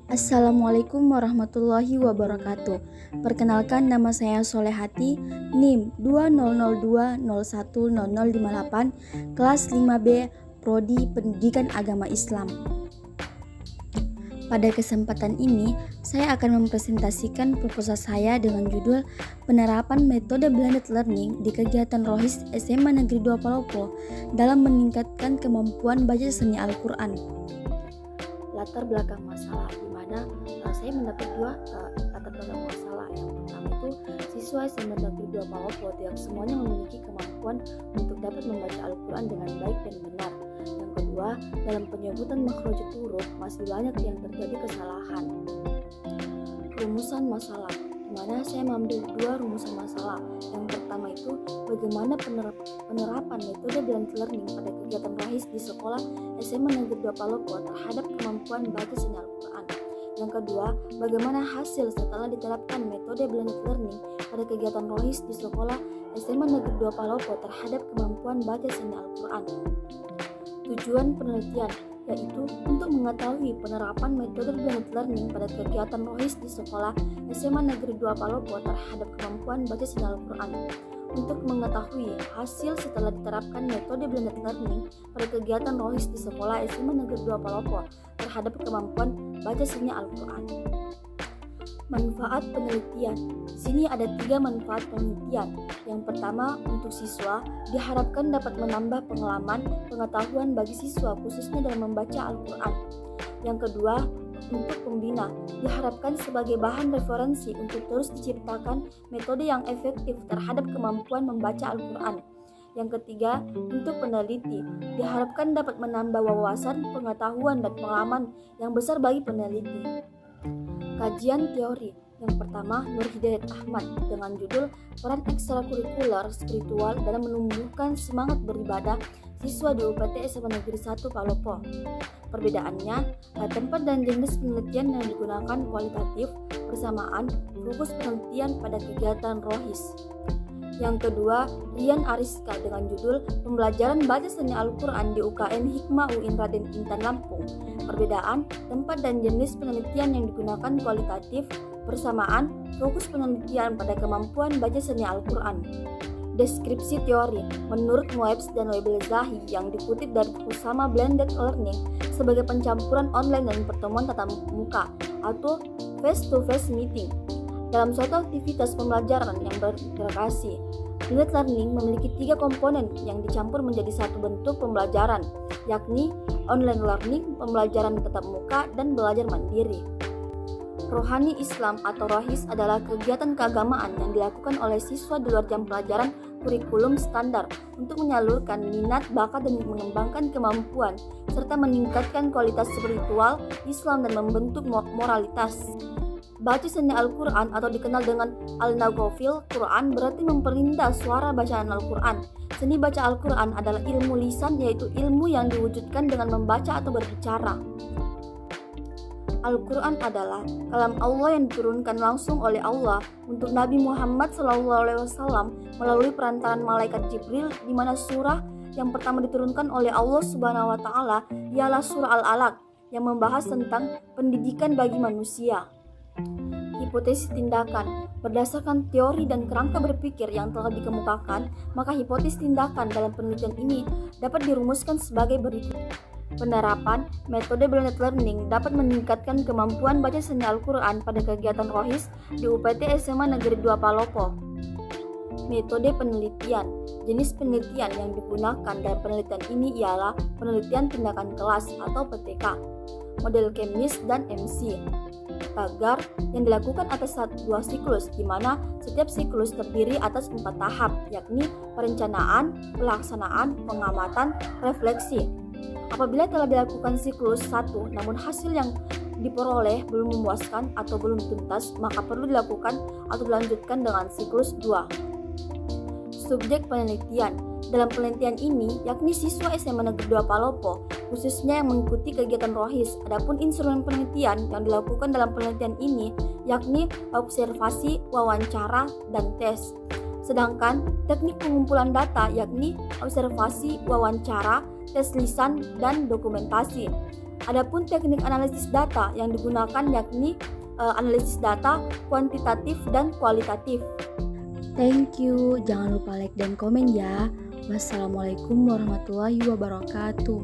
Assalamualaikum warahmatullahi wabarakatuh. Perkenalkan, nama saya Solehati, NIM 2002010058, kelas 5B, Prodi Pendidikan Agama Islam. Pada kesempatan ini, saya akan mempresentasikan proposal saya dengan judul Penerapan Metode Blended Learning di Kegiatan Rohis SMA Negeri 2 Palopo dalam meningkatkan kemampuan baca seni Al-Quran. Latar belakang masalah, di mana saya mendapat dua latar belakang masalah. Yang pertama itu siswa SMA Negeri 2 Palopo tidak semuanya memiliki kemampuan untuk dapat membaca Al-Quran dengan baik dan benar. Yang kedua, dalam penyebutan makhraj huruf masih banyak yang terjadi kesalahan. Rumusan masalah, di mana saya mengambil dua rumusan masalah. Yang pertama itu bagaimana penerapan metode blended learning pada kegiatan rohis di sekolah SMA Negeri 2 Palopo terhadap kemampuan baca seni Al-Quran. Yang kedua, bagaimana hasil setelah diterapkan metode blended learning pada kegiatan rohis di sekolah SMA Negeri 2 Palopo terhadap kemampuan baca seni Al-Quran. Tujuan penelitian yaitu untuk mengetahui penerapan metode blended learning pada kegiatan rohis di sekolah SMA Negeri 2 Palopo terhadap kemampuan baca seni Al-Quran. Untuk mengetahui hasil setelah diterapkan metode blended learning pada kegiatan rohis di sekolah SMA Negeri 2 Palopo terhadap kemampuan baca seni Al-Quran. Manfaat penelitian. Di sini ada 3 manfaat penelitian. Yang pertama, untuk siswa diharapkan dapat menambah pengalaman pengetahuan bagi siswa khususnya dalam membaca Al-Quran. Yang kedua, untuk pembina diharapkan sebagai bahan referensi untuk terus diciptakan metode yang efektif terhadap kemampuan membaca Al-Quran. Yang ketiga, untuk peneliti diharapkan dapat menambah wawasan, pengetahuan, dan pengalaman yang besar bagi peneliti. Kajian teori. Yang pertama, Nur Hidayat Ahmad dengan judul Peran Ekstrakurikuler Spiritual dalam Menumbuhkan Semangat Beribadah Siswa di UPT SMA Negeri 1 Palopo. Perbedaannya, tempat dan jenis penelitian yang digunakan kualitatif, bersamaan, fokus penelitian pada kegiatan rohis. Yang kedua, Rian Ariska dengan judul Pembelajaran Baca Seni Al-Quran di UKM Hikmah UIN Raden Intan Lampung. Perbedaan, tempat dan jenis penelitian yang digunakan kualitatif, bersamaan, fokus penelitian pada kemampuan baca seni Al-Quran. Deskripsi teori, menurut Moebs dan Webelezahi yang dikutip dari Usama Blended Learning sebagai pencampuran online dan pertemuan tatap muka atau face-to-face meeting. Dalam suatu aktivitas pembelajaran yang berinteraksi, blended learning memiliki 3 komponen yang dicampur menjadi satu bentuk pembelajaran, yakni online learning, pembelajaran tatap muka, dan belajar mandiri. Rohani Islam atau rohis adalah kegiatan keagamaan yang dilakukan oleh siswa di luar jam pelajaran kurikulum standar untuk menyalurkan minat, bakat, dan mengembangkan kemampuan serta meningkatkan kualitas spiritual Islam dan membentuk moralitas. Baca seni Al-Quran atau dikenal dengan Al-Naghafil Quran berarti memperindah suara bacaan Al-Quran. Seni baca Al-Quran adalah ilmu lisan, yaitu ilmu yang diwujudkan dengan membaca atau berbicara. Al-Quran adalah kalam Allah yang diturunkan langsung oleh Allah untuk Nabi Muhammad SAW melalui perantaran malaikat Jibril, di mana surah yang pertama diturunkan oleh Allah Subhanahu wa Ta'ala ialah surah Al-Alaq yang membahas tentang pendidikan bagi manusia. Hipotesis tindakan. Berdasarkan teori dan kerangka berpikir yang telah dikemukakan, maka hipotesis tindakan dalam penelitian ini dapat dirumuskan sebagai berikut. Penerapan metode blended learning dapat meningkatkan kemampuan baca seni Al-Quran pada kegiatan rohis di UPT SMA Negeri 2 Palopo. Metode penelitian. Jenis penelitian yang digunakan dalam penelitian ini ialah penelitian tindakan kelas atau PTK, model Chemnis dan MC. Tagar yang dilakukan atas 2 siklus, di mana setiap siklus terdiri atas 4 tahap, yakni perencanaan, pelaksanaan, pengamatan, refleksi. Apabila telah dilakukan siklus 1, namun hasil yang diperoleh belum memuaskan atau belum tuntas, maka perlu dilakukan atau dilanjutkan dengan siklus 2. Subjek penelitian. Dalam penelitian ini, yakni siswa SMA Negeri 2 Palopo, khususnya yang mengikuti kegiatan rohis. Adapun instrumen penelitian yang dilakukan dalam penelitian ini, yakni observasi, wawancara, dan tes. Sedangkan teknik pengumpulan data yakni observasi, wawancara, tes lisan, dan dokumentasi. Adapun teknik analisis data yang digunakan yakni analisis data kuantitatif dan kualitatif. Thank you, jangan lupa like dan komen ya. Wassalamualaikum warahmatullahi wabarakatuh.